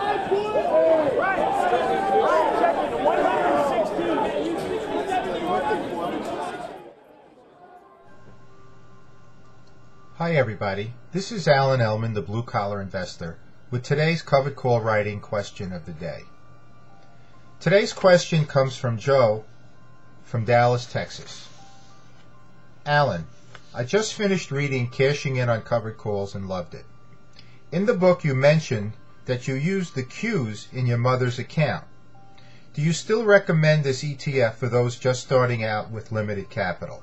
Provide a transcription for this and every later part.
Hi everybody, this is Ellman, the blue collar investor, with today's covered call writing question of the day. Today's question comes from Joe from Dallas, Texas. Alan, I just finished reading Cashing In on Covered Calls and loved it. In the book you mentioned that you used the Qs in your mother's account. Do you still recommend this ETF for those just starting out with limited capital?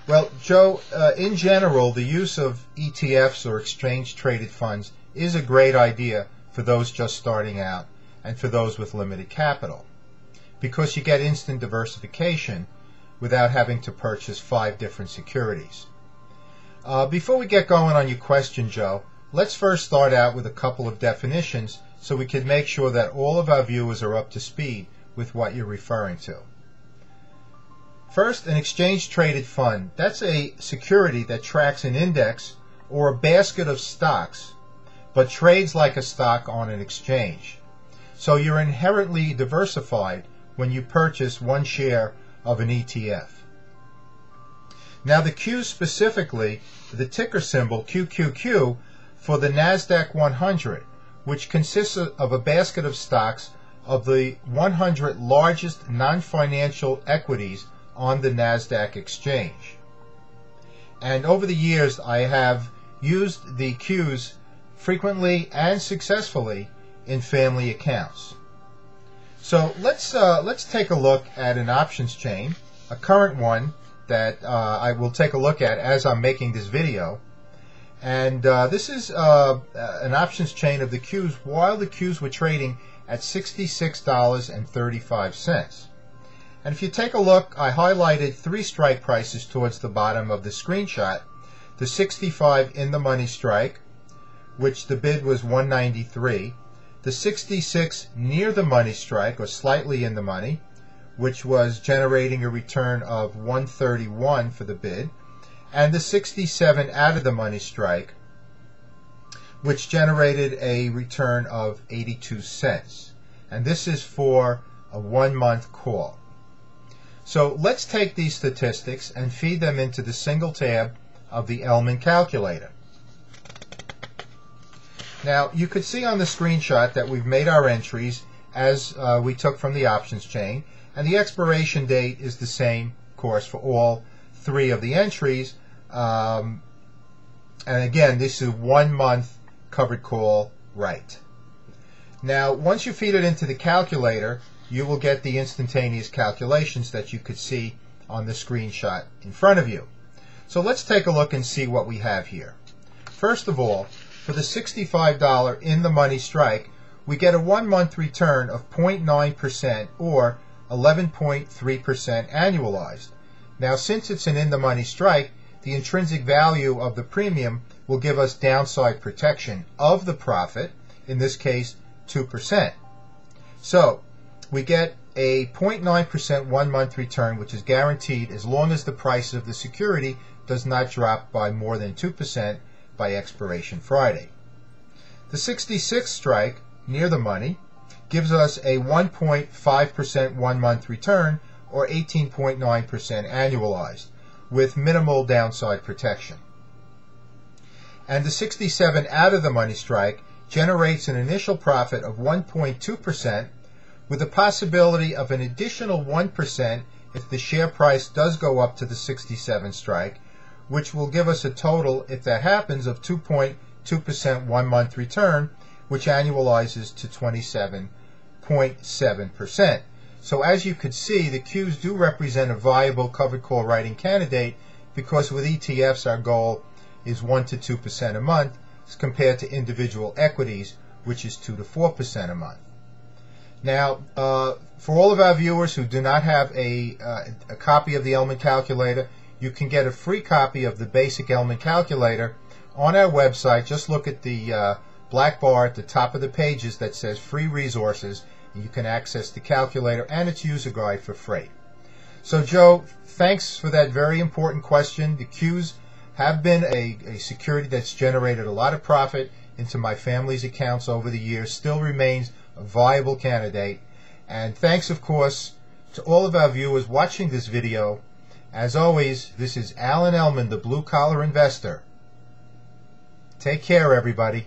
Well, Joe, in general, the use of ETFs or exchange-traded funds is a great idea for those just starting out and for those with limited capital, because you get instant diversification without having to purchase 5 different securities. Before we get going on your question, Joe, let's first start out with a couple of definitions so we can make sure that all of our viewers are up to speed with what you're referring to. First, an exchange-traded fund. That's a security that tracks an index or a basket of stocks, but trades like a stock on an exchange. So you're inherently diversified when you purchase one share of an ETF. Now the Q specifically, the ticker symbol QQQ for the Nasdaq 100, which consists of a basket of stocks of the 100 largest non-financial equities on the Nasdaq exchange. And over the years I have used the Qs frequently and successfully in family accounts. So let's take a look at an options chain, a current one that I will take a look at as I'm making this video. And this is an options chain of the Qs while the Qs were trading at $66.35. And if you take a look, I highlighted 3 strike prices towards the bottom of the screenshot. The 65 in the money strike, which the bid was 193. The 66 near the money strike, or slightly in the money, which was generating a return of 131 for the bid. And the 67 out of the money strike, which generated a return of 82 cents. And this is for a 1-month call. So let's take these statistics and feed them into the single tab of the Ellman calculator. Now you could see on the screenshot that we've made our entries as we took from the options chain, and the expiration date is the same, of course, for all 3 of the entries. And again, this is 1-month covered call right. Now once you feed it into the calculator, you will get the instantaneous calculations that you could see on the screenshot in front of you. So let's take a look and see what we have here. First of all, for the $65 in the money strike, we get a 1-month return of 0.9% or 11.3% annualized. Now since it's an in the money strike, the intrinsic value of the premium will give us downside protection of the profit, in this case 2%. So we get a 0.9% 1-month return, which is guaranteed as long as the price of the security does not drop by more than 2% by expiration Friday. The 66 strike, near the money, gives us a 1.5% 1-month return, or 18.9% annualized, with minimal downside protection. And the 67 out of the money strike generates an initial profit of 1.2%, with the possibility of an additional 1% if the share price does go up to the 67 strike, which will give us a total, if that happens, of 2.2% 1-month return, which annualizes to 27.7%. So as you could see, the Qs do represent a viable covered call writing candidate, because with ETFs our goal is 1 to 2% a month, as compared to individual equities, which is 2 to 4% a month. Now, for all of our viewers who do not have a copy of the Ellman calculator, you can get a free copy of the basic Ellman calculator on our website. Just look at the black bar at the top of the pages that says free resources, and you can access the calculator and its user guide for free. So Joe, thanks for that very important question. The Qs have been a security that's generated a lot of profit into my family's accounts over the years still remains a viable candidate. And thanks, of course, to all of our viewers watching this video. As always, this is Ellman, the Blue Collar Investor. Take care, everybody.